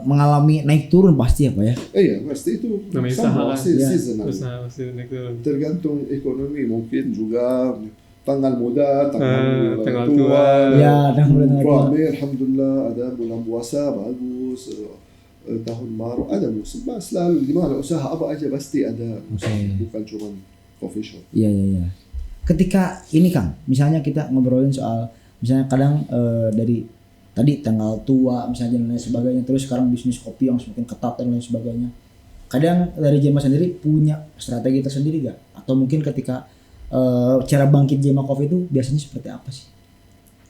mengalami naik turun pasti ya Pak ya. Iya pasti itu Namanya sama usaha kan? seasonal. Usaha pasti naik turun. Tergantung ekonomi mungkin juga tanggal muda, tanggal Tanggal tua. tua. Ya, tanggal tua. Rame, alhamdulillah ada bulan puasa bagus, tahun baru ada musim selalu di mana usaha apa aja pasti ada, bukan cuma coffee shop. Iya iya iya. Ketika ini Kang, misalnya kita ngobrolin soal misalnya kadang dari tadi tanggal tua misalnya dan lain sebagainya, terus sekarang bisnis kopi yang semakin ketat dan lain sebagainya. Kadang dari Jema sendiri punya strategi tersendiri gak? Atau mungkin ketika cara bangkit Jema Coffee itu biasanya seperti apa sih?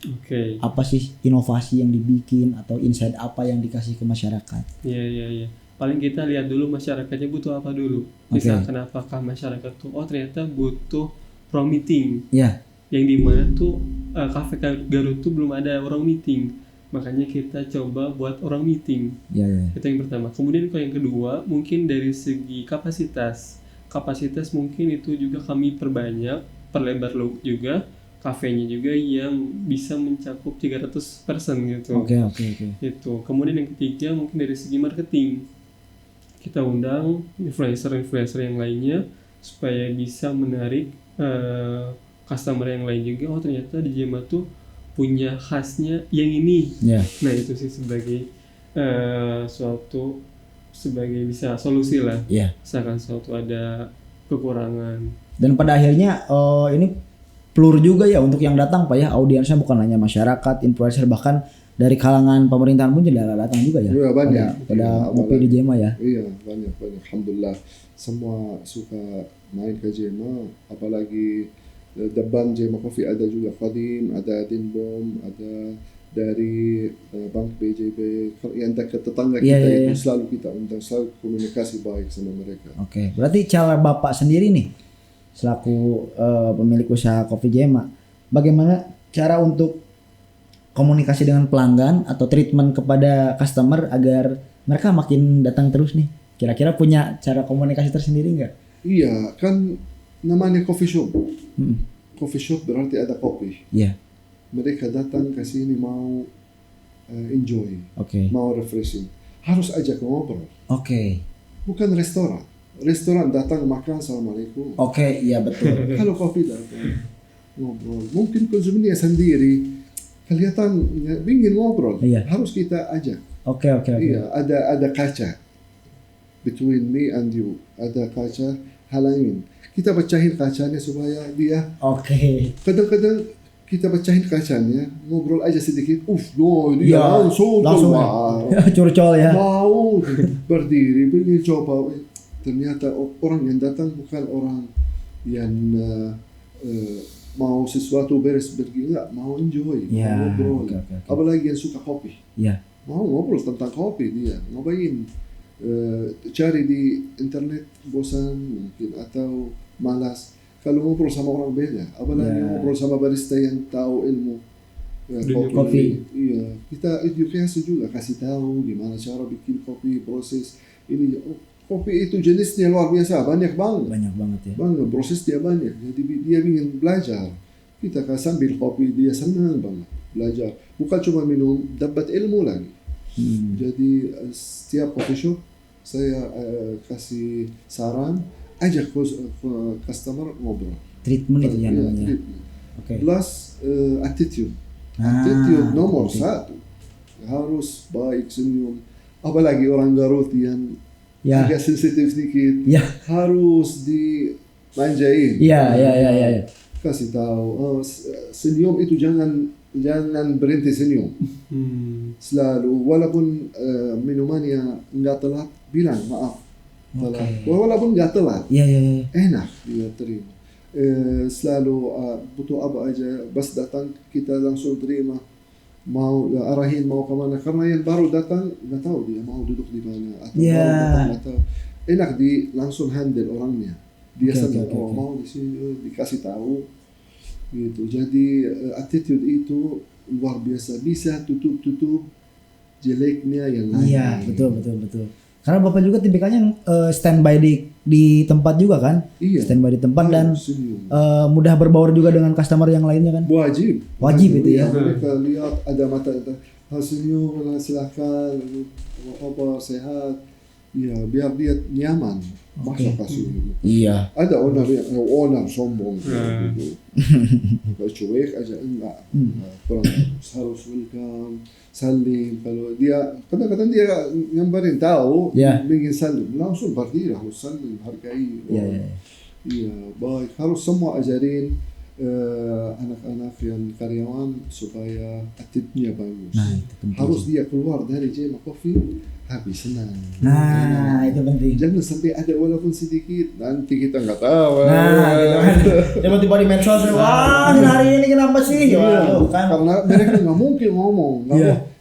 Oke. Apa sih inovasi yang dibikin atau insight apa yang dikasih ke masyarakat? Iya. Paling kita lihat dulu masyarakatnya butuh apa dulu. Misalkan apakah masyarakat tuh ternyata butuh ruang meeting. Iya. Yang dimana tuh Cafe Garut tuh belum ada orang meeting. Makanya kita coba buat orang meeting. Iya. Itu yang pertama. Kemudian kalau yang kedua mungkin dari segi kapasitas. Kapasitas mungkin itu juga kami perbanyak, perlebar juga. Kafenya juga yang bisa mencakup 300 person gitu. Oke. Itu. Kemudian yang ketiga mungkin dari segi marketing. Kita undang influencer yang lainnya supaya bisa menarik customer yang lain juga. Oh ternyata di Jema tuh punya khasnya yang ini. Yeah. Nah itu sih sebagai suatu sebagai bisa solusi lah. Yeah. Misalkan suatu ada kekurangan. Dan pada akhirnya ini pelur juga ya untuk yang datang Pak ya, audiensnya bukan hanya masyarakat, influencer, bahkan dari kalangan pemerintahan pun juga datang juga ya. Iya banyak. Pada ngopi di Jema ya. Iya banyak. Alhamdulillah semua suka main ke Jema, apalagi depan Jema Coffee ada juga Qadim, ada Dinbom, ada dari Bank BJB yang dekat tetangga kita itu selalu kita undang, selalu komunikasi baik sama mereka. Oke, berarti cara Bapak sendiri nih selaku pemilik usaha Coffee Jema, bagaimana cara untuk komunikasi dengan pelanggan atau treatment kepada customer agar mereka makin datang terus nih? Kira-kira punya cara komunikasi tersendiri nggak? Iya, kan namanya coffee shop. Coffee shop berarti ada kopi. Iya. Mereka datang ke sini mau enjoy, mau refreshing. Harus ajak ngobrol. Bukan restoran. Restoran datang makan assalamualaikum. Iya betul. Kalau kopi datang ngobrol, mungkin konsumennya sendiri kelihatan ingin ngobrol. Iya. Harus kita ajak. Iya, ada kaca between me and you. Ada kaca halangin. Kita pecahin kacanya supaya dia. Kadang-kadang kita pecahin kacanya, ngobrol aja sedikit. Dia langsung keluar. Curcol ya. Mau berdiri, ingin coba. Ternyata orang yang datang bukan orang yang mau sesuatu beres pergi, enggak, mau enjoy, mau ngobrol. Apalagi yang suka kopi. Mau ngobrol tentang kopi dia, ngapain? Cari di internet bosan mungkin atau malas. Kalau ngobrol sama orang beda, apalagi ngobrol sama barista yang tahu ilmu kopi. Iya, kita edukasi juga, kasih tahu gimana cara bikin kopi, proses ini. Kopi itu jenisnya luar biasa, banyak banget ya. Banyak, proses dia banyak. Jadi dia ingin belajar. Kita sambil kopi dia senang banget belajar. Bukan cuma minum, dapat ilmu lagi. Jadi setiap coffee shop saya kasih saran, ajak customer ngobrol. Treatment itu yang namanya. Plus attitude. Attitude nomor 1. Harus baik, senyum. Apalagi orang Garut yang agak sensitif sedikit, harus dimanjain. Iya. Kasih tahu, senyum itu jangan berhenti senyum. Selalu, walaupun minumannya nggak telat, bilang maaf. Telat. Walaupun nggak telat, enak dia terima. Selalu butuh apa aja, pas datang kita langsung terima. Mau arahin mau kemana, karena yang baru datang nggak tahu dia mau duduk di mana atau baru datang atau enak di langsung handle orangnya, dia senang mau di sini dikasih tahu gitu. Jadi attitude itu luar biasa, bisa tutup jeleknya yang lain. Iya betul. Karena Bapak juga tipikalnya standby di tempat juga kan? Iya. Standby di tempat dan Senyum. mudah berbaur juga dengan customer yang lainnya kan? Wajib itu ya. Mereka lihat ada mata senyum, silakan, apa sehat. Ya biar dia nyaman masuk kasih. Iya. Ada owner sombong gitu. Kalau cuek aja enggak. Kurang harus welcome, salim. Kalau dia kadang-kadang dia nyamperin tahu, ingin salim, langsung berdiri harus salim, hargai. Iya, baik. Harus semua ajarin anak-anak yang karyawan supaya attitude-nya bagus. Nah, itu penting. Harus dia keluar dari Jema Coffee habis senang. Nah, itu penting. Jangan sampai ada walaupun sedikit, nanti kita nggak tahu. Nah, gitu kan. Tiba-tiba di medsos, wah hari ini kenapa sih? Iya, Kan. karena mereka nggak mungkin ngomong.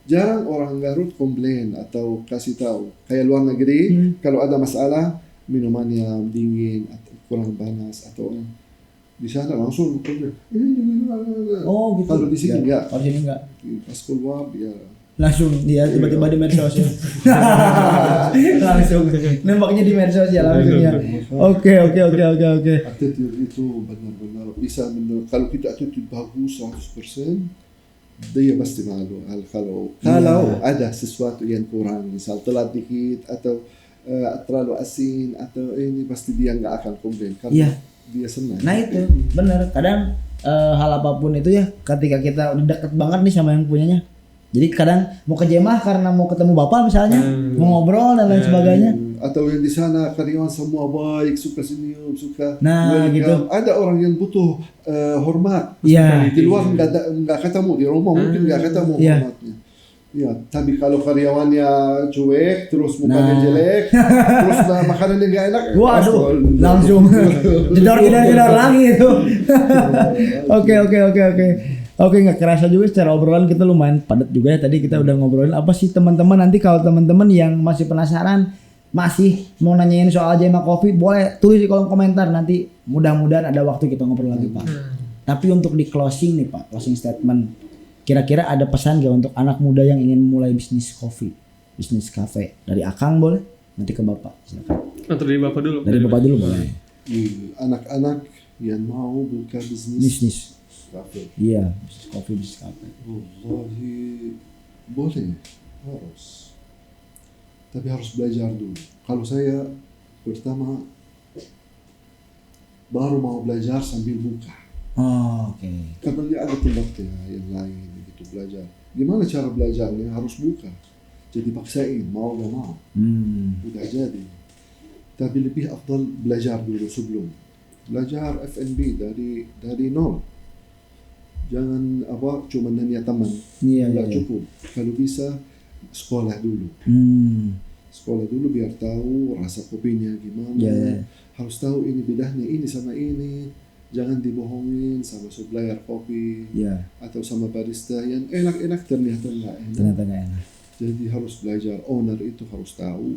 Jarang orang Garut komplain atau kasih tahu. Kayak luar negeri, kalau ada masalah, minumannya dingin atau kurang panas atau di sana langsung Oh gitu. Kalau di sini enggak. Kalau sini enggak. Pas keluar dia Langsung dia tiba-tiba di medsos ya. Langsung nembaknya di medsos ya langsung ya. Oke. attitude itu benar-benar bisa kalau kita attitude bagus 100%, dia pasti malu. Kalau ada sesuatu yang kurang, misal telat dikit atau terlalu asin atau ini, pasti dia nggak akan komplain karena dia senang. Nah itu benar. Kadang hal apapun itu ya, ketika kita udah deket banget nih sama yang punyanya, jadi kadang mau ke Jemah karena mau ketemu bapak misalnya, mau ngobrol dan lain sebagainya. Atau yang di sana karyawan semua baik, suka senyum, suka welcome. Gitu. Ada orang yang butuh hormat. Iya. Di luar nggak ketemu, di rumah mungkin nggak ketemu hormatnya. Ya, tapi kalau karyawannya cuek, terus mukanya jelek, terus makanannya nggak enak, waduh, langsung jedor lagi itu. Oke, nggak kerasa juga secara obrolan kita lumayan padat juga ya. Tadi kita udah ngobrolin apa sih teman-teman. Nanti kalau teman-teman yang masih penasaran, masih mau nanyain soal Jema Coffee, boleh tulis di kolom komentar. Nanti mudah-mudahan ada waktu kita ngobrol lagi Pak. Tapi untuk di closing nih Pak, closing statement. Kira-kira ada pesan gak untuk anak muda yang ingin mulai bisnis kopi, bisnis kafe? Dari Akang boleh, nanti ke Bapak. Silakan. Atau dari Bapak dulu? Dari Bapak dulu boleh. Anak-anak yang mau buka bisnis kafe. Iya, bisnis kopi, bisnis kafe. Wallahi boleh, harus. Tapi harus belajar dulu. Kalau saya pertama baru mau belajar sambil buka. Oh, oke. Katanya ada tempatnya yang lain gitu belajar. Gimana cara belajarnya? Harus buka. Jadi paksain, mau gak mau. Udah jadi. Tapi lebih afdal belajar dulu sebelum. Belajar F&B dari nol. Jangan cuma nanya teman. Nggak cukup. Kalau bisa sekolah dulu. Sekolah dulu biar tahu rasa kopinya gimana. Harus tahu ini bedanya ini sama ini. Jangan dibohongin sama supplier kopi atau sama barista yang enak-enak ternyata nggak enak. Jadi harus belajar. Owner itu harus tahu.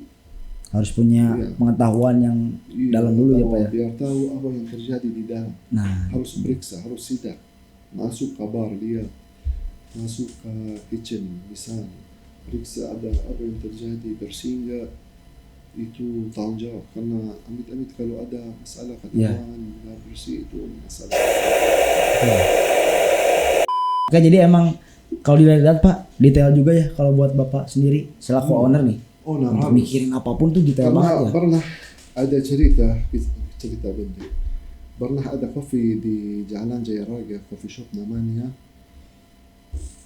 Harus punya pengetahuan yang dalam dulu ya Pak ya. Biar tahu apa yang terjadi di dalam. Harus periksa, harus sidak. Masuk kabar dia, masuk ke kitchen misalnya. Periksa ada apa yang terjadi, bersih nggak. Itu tanggung jawab karena amit-amit kalau ada masalah karyawan nggak bersih itu masalah. Oke, jadi emang kalau dilihat Pak detail juga ya kalau buat Bapak sendiri selaku owner nih. Untuk mikirin apapun tuh detail karena banget ya. Pernah ada cerita bentuk. Pernah ada kopi di Jalan Jaya Raga, coffee shop namanya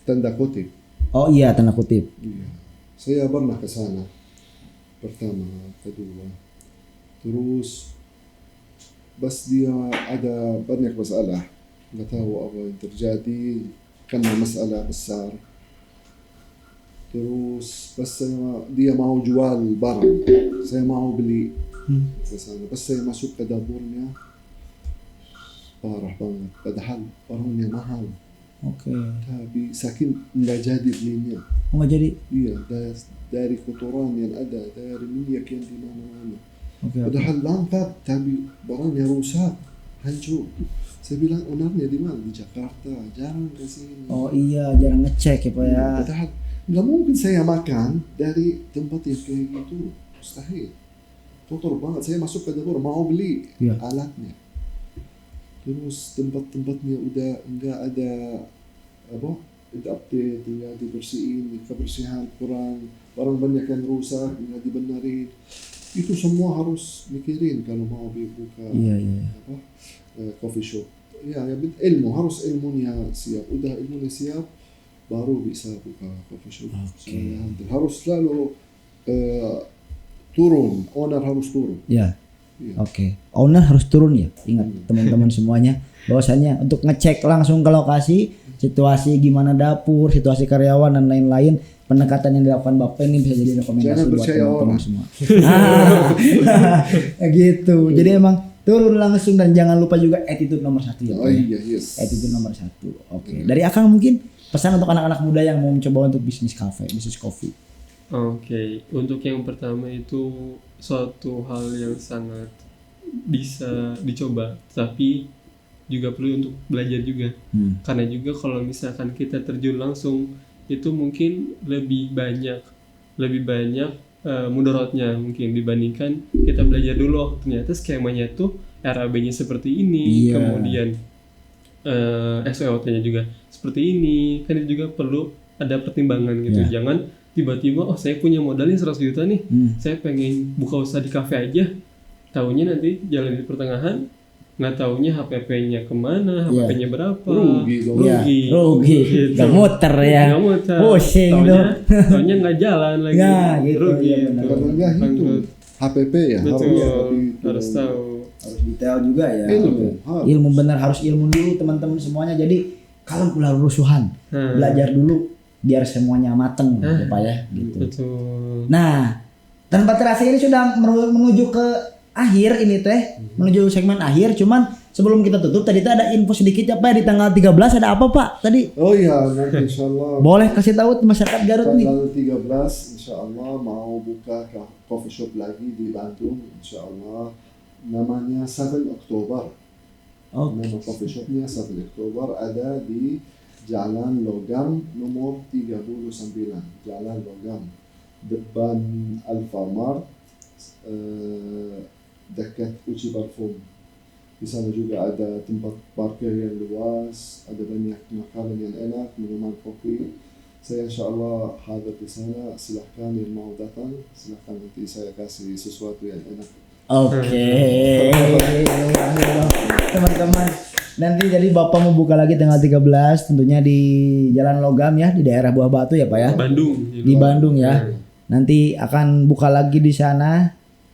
Tanda Kutip. Oh iya, Tanda Kutip. Iya. Saya pernah ke sana. Pertama, kedua, terus pas dia ada banyak masalah, nggak tahu apa yang terjadi karena masalah besar. Terus pas dia mau jual barang, saya mau beli ke sana. Pas saya masuk ke dapurnya, parah banget. Padahal orangnya mahal. Oke. Tapi saking nggak jadi belinya. Nggak jadi? Iya, dari kotoran yang ada, dari minyak yang di mana-mana. Okay. Padahal lengkap, tapi barangnya rusak, hancur. Saya bilang ownernya di mana? Di Jakarta, jarang ke sini. Oh iya, jarang ngecek ya Pak ya. Padahal nggak mungkin saya makan dari tempat yang kayak gitu. mustahil. Kotor banget. Saya masuk ke dapur mau beli Iya. alatnya. Terus tempat-tempatnya udah nggak ada update, nggak dibersihin, kebersihan kurang, barang banyak yang rusak, nggak dibenerin. Itu semua harus mikirin kalau mau buka Iya. coffee shop. Ya ilmu, harus ilmunya siap. Udah ilmunya siap, baru bisa buka coffee shop. Oke. Harus selalu turun, owner harus turun. Ya. Iya. Oke. Owner harus turun ya. Ingat teman-teman semuanya bahwasanya untuk ngecek langsung ke lokasi, situasi gimana dapur, situasi karyawan dan lain-lain, pendekatan yang dilakukan Bapak ini bisa jadi rekomendasi Jangan buat percaya teman-teman orang. semua. Gitu. Jadi emang turun langsung dan jangan lupa juga attitude nomor 1 ya. Pak, Oh ya? iya, yes. Attitude nomor 1. Oke. Dari Akang mungkin pesan untuk anak-anak muda yang mau mencoba untuk bisnis kafe, bisnis kopi. Oke, untuk yang pertama itu suatu hal yang sangat bisa dicoba, tapi juga perlu untuk belajar juga. Karena juga kalau misalkan kita terjun langsung itu mungkin lebih banyak mudaratnya mungkin dibandingkan kita belajar dulu. Oh, ternyata skemanya tuh RAB-nya seperti ini, Iya. kemudian SWOT-nya juga seperti ini. Kan itu juga perlu ada pertimbangan gitu. Iya. Jangan tiba-tiba saya punya modalnya 100 juta nih, saya pengen buka usaha di kafe aja, taunya nanti jalan di pertengahan, nggak taunya HPP-nya kemana, Iya. HPP-nya berapa, Rugi dong. Rugi. Gitu. Gak muter ya. Nggak muter. Pusing Taunya nggak jalan lagi, Ya, gitu, rugi iya benar. gitu. Karena nggak hitung. Bangkrut. HPP ya Betul, harus harus tahu. Harus detail juga ya. Ilmu, Oke. harus. Ilmu benar, harus ilmu dulu teman-teman semuanya. Jadi kalau pula rusuhan, Nah, belajar dulu biar semuanya mateng ya Pak ya gitu. betul. Nah, tanpa terasa ini sudah menuju ke akhir ini teh, menuju segmen akhir. Cuman sebelum kita tutup tadi tuh ada info sedikit ya Pak, di tanggal 13 ada apa Pak tadi? Oh iya, nanti insyaallah Boleh kasih tahu masyarakat Garut nih. tanggal 13 insyaallah mau buka coffee shop lagi di Bandung insyaallah. Namanya 7 Oktober. Oke. Nama coffee shopnya 7 Oktober ada di Jalan Logam nomor 39. Jalan Logam depan Alfamart, dekat Uci Parfum. Di sana juga ada tempat parkir yang luas, ada banyak makanan yang enak, minuman kopi. Saya insyaallah hadir di sana. Silahkan yang mau datang, silahkan nanti saya kasih sesuatu yang enak. Oke. Teman-teman, nanti jadi Bapak mau buka lagi tanggal 13 tentunya di Jalan Logam ya, di daerah Buah Batu ya Pak ya. Bandung. Di Bandung ya. Nanti akan buka lagi di sana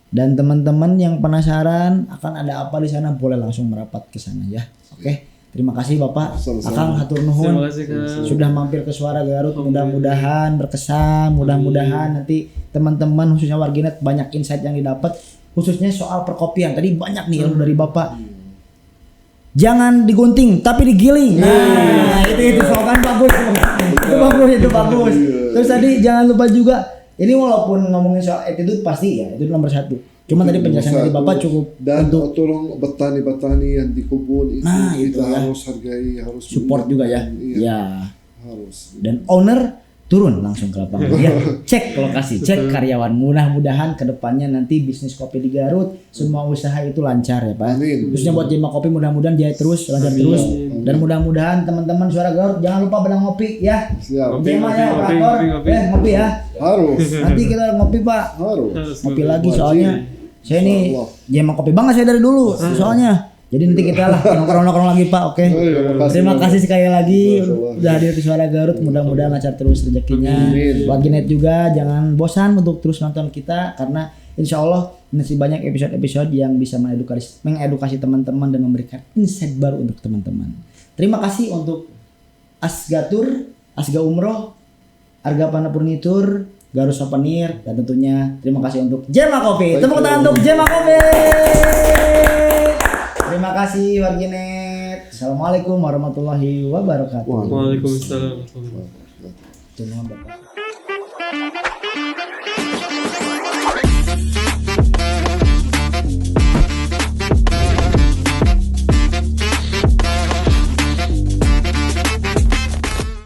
dan teman-teman yang penasaran akan ada apa di sana boleh langsung merapat ke sana ya. Oke. Terima kasih Bapak. Sama-sama. Akang hatur Terima nuhun kasih Kang. sudah mampir ke Suara Garut. Mudah-mudahan berkesan, mudah-mudahan nanti teman-teman khususnya warginet banyak insight yang didapat khususnya soal perkopian. Tadi banyak nih ilmu dari Bapak. Jangan digunting tapi digiling. Nah, itu slogan bagus. Itu bagus. Terus tadi jangan lupa juga ini walaupun ngomongin soal attitude pasti ya itu nomor 1. Cuma tadi penjelasan dari Bapak cukup dan untuk tolong petani-petani yang di kebun itu Nah, itu kita ya. harus hargai, harus support juga ya. Iya, Ya. harus. Dan owner turun langsung ke lapangan ya, cek lokasi, cek karyawan. Mudah-mudahan kedepannya nanti bisnis kopi di Garut semua usaha itu lancar ya Pak. Amin. Khususnya buat Jema Kopi mudah-mudahan jaya terus, lancar terus. Dan mudah-mudahan teman-teman Suara Garut jangan lupa pada ngopi ya. Siap. Jema ya ngopi, operator, ngopi. ngopi ya. Harus. Nanti kita ngopi Pak. Harus. Ngopi lagi soalnya saya nih Jema Kopi banget saya dari dulu soalnya. Jadi nanti kita lah nongkrong-nongkrong lagi Pak, oke. iya, makasih Terima banyak. kasih sekali lagi Masya udah hadir di Suara Garut. Mudah-mudahan lancar terus rezekinya. Amin. Warginet juga jangan bosan untuk terus nonton kita karena insya Allah masih banyak episode-episode yang bisa mengedukasi teman-teman dan memberikan insight baru untuk teman-teman. Terima kasih untuk Asgatur, Asga Umroh, Arga Panapurnitur, Garut Souvenir, dan tentunya terima kasih untuk Jema Kopi. Tepuk tangan untuk Jema Kopi. Terima kasih Warginet. Assalamualaikum warahmatullahi wabarakatuh. Waalaikumsalam. Wah. Terima kasih.